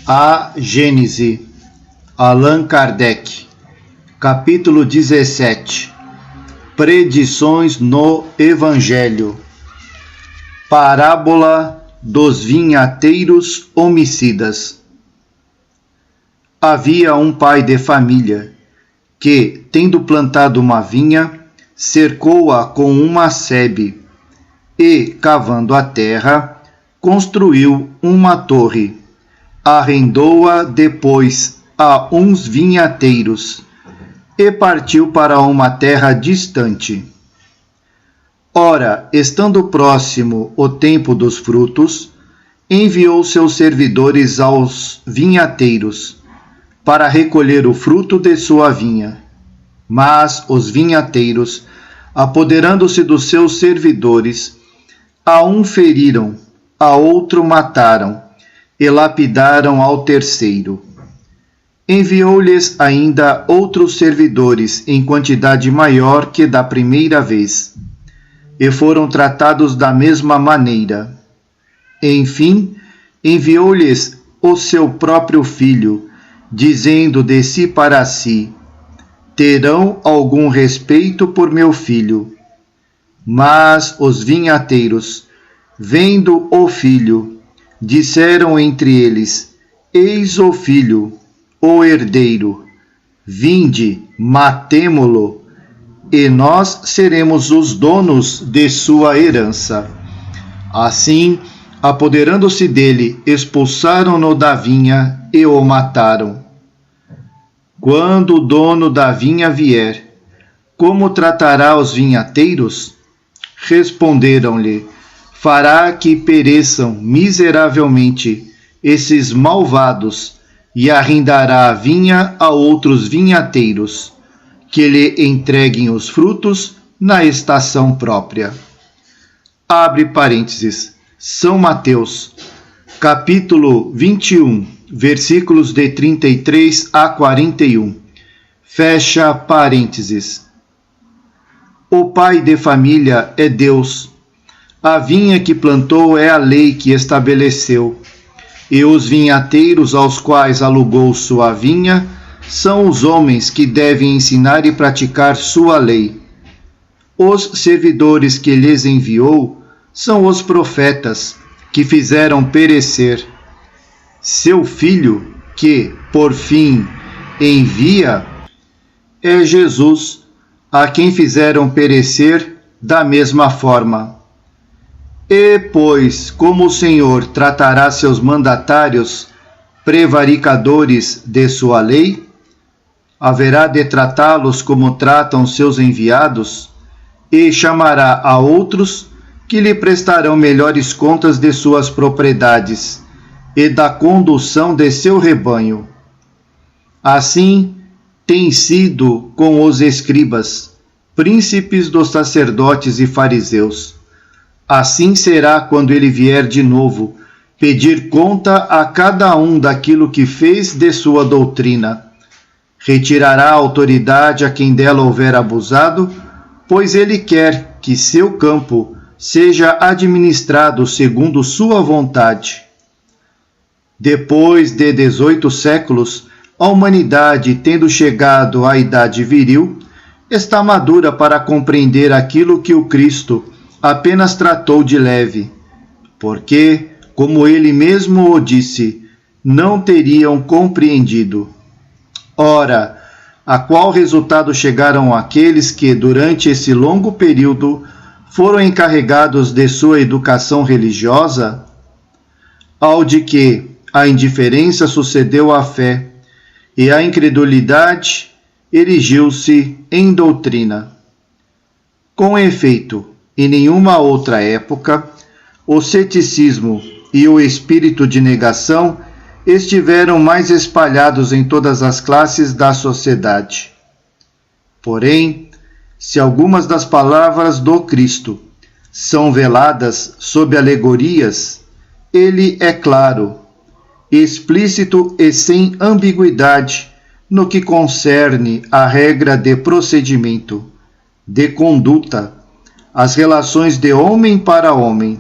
A Gênese, Allan Kardec, capítulo 17, Predições no Evangelho, Parábola dos vinhateiros homicidas. Havia um pai de família que, tendo plantado uma vinha, cercou-a com uma sebe e, cavando a terra, construiu uma torre. Arrendou-a depois a uns vinhateiros e partiu para uma terra distante. Ora, estando próximo o tempo dos frutos, enviou seus servidores aos vinhateiros para recolher o fruto de sua vinha. Mas os vinhateiros, apoderando-se dos seus servidores, a um feriram, a outro mataram, e lapidaram ao terceiro. Enviou-lhes ainda outros servidores em quantidade maior que da primeira vez, e foram tratados da mesma maneira. Enfim, enviou-lhes o seu próprio filho, dizendo de si para si: terão algum respeito por meu filho. Mas os vinhateiros, vendo o filho, disseram entre eles: eis o filho, o herdeiro. Vinde, matemo-lo, e nós seremos os donos de sua herança. Assim, apoderando-se dele, expulsaram-no da vinha e o mataram. Quando o dono da vinha vier, como tratará os vinhateiros? Responderam-lhe: fará que pereçam miseravelmente esses malvados, e arrendará a vinha a outros vinhateiros, que lhe entreguem os frutos na estação própria. Abre parênteses. São Mateus, capítulo 21, versículos de 33 a 41. Fecha parênteses. O pai de família é Deus. A vinha que plantou é a lei que estabeleceu, e os vinhateiros aos quais alugou sua vinha são os homens que devem ensinar e praticar sua lei. Os servidores que lhes enviou são os profetas, que fizeram perecer. Seu filho, que, por fim, envia, é Jesus, a quem fizeram perecer da mesma forma. E, pois, como o Senhor tratará seus mandatários, prevaricadores de sua lei, haverá de tratá-los como tratam seus enviados, e chamará a outros que lhe prestarão melhores contas de suas propriedades e da condução de seu rebanho. Assim tem sido com os escribas, príncipes dos sacerdotes e fariseus. Assim será quando ele vier de novo, pedir conta a cada um daquilo que fez de sua doutrina. Retirará a autoridade a quem dela houver abusado, pois ele quer que seu campo seja administrado segundo sua vontade. Depois de 18 séculos, a humanidade, tendo chegado à idade viril, está madura para compreender aquilo que o Cristo apenas tratou de leve, porque, como ele mesmo o disse, não teriam compreendido. Ora, a qual resultado chegaram aqueles que, durante esse longo período, foram encarregados de sua educação religiosa? Ao de que a indiferença sucedeu à fé, e a incredulidade erigiu-se em doutrina. Com efeito, em nenhuma outra época, o ceticismo e o espírito de negação estiveram mais espalhados em todas as classes da sociedade. Porém, se algumas das palavras do Cristo são veladas sob alegorias, ele é claro, explícito e sem ambiguidade no que concerne à regra de procedimento, de conduta, as relações de homem para homem,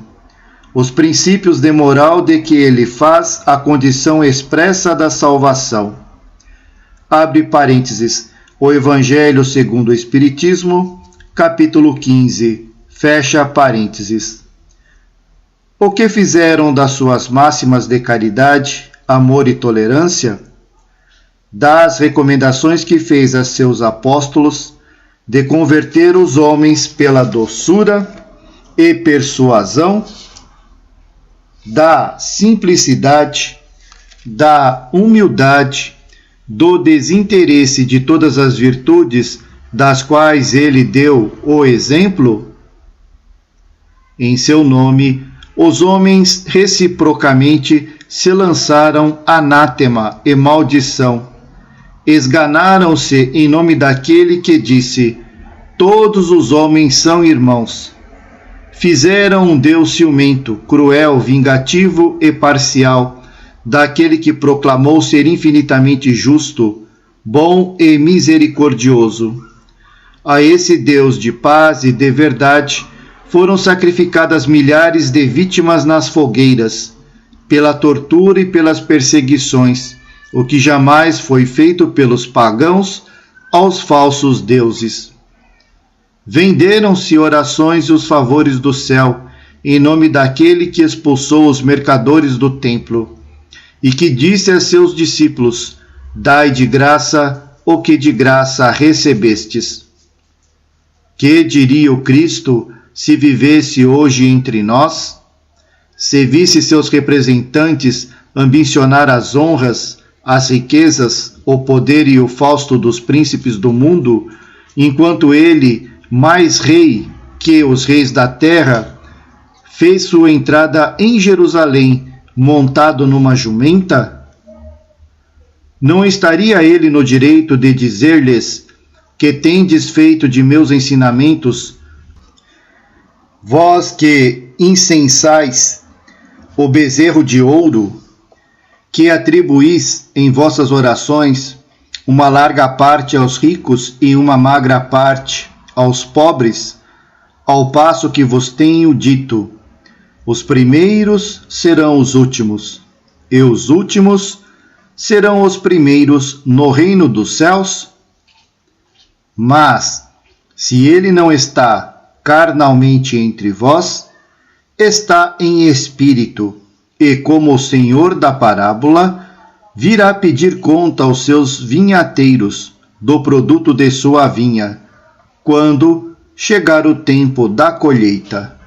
os princípios de moral de que ele faz a condição expressa da salvação. Abre parênteses, o Evangelho segundo o Espiritismo, capítulo 15, fecha parênteses. O que fizeram das suas máximas de caridade, amor e tolerância? Das recomendações que fez a seus apóstolos de converter os homens pela doçura e persuasão, da simplicidade, da humildade, do desinteresse de todas as virtudes das quais ele deu o exemplo? Em seu nome, os homens reciprocamente se lançaram anátema e maldição. Esganaram-se em nome daquele que disse: todos os homens são irmãos. Fizeram um Deus ciumento, cruel, vingativo e parcial, daquele que proclamou ser infinitamente justo, bom e misericordioso. A esse Deus de paz e de verdade foram sacrificadas milhares de vítimas nas fogueiras, pela tortura e pelas perseguições, o que jamais foi feito pelos pagãos aos falsos deuses. Venderam-se orações e os favores do céu, em nome daquele que expulsou os mercadores do templo, e que disse a seus discípulos: dai de graça o que de graça recebestes. Que diria o Cristo se vivesse hoje entre nós? Se visse seus representantes ambicionar as honras, as riquezas, o poder e o fausto dos príncipes do mundo, enquanto ele, mais rei que os reis da terra, fez sua entrada em Jerusalém montado numa jumenta? Não estaria ele no direito de dizer-lhes: que tendes feito de meus ensinamentos, vós que incensais o bezerro de ouro, que atribuís em vossas orações uma larga parte aos ricos e uma magra parte aos pobres, ao passo que vos tenho dito: os primeiros serão os últimos, e os últimos serão os primeiros no reino dos céus? Mas, se ele não está carnalmente entre vós, está em espírito, e como o senhor da parábola, virá pedir conta aos seus vinhateiros do produto de sua vinha, quando chegar o tempo da colheita.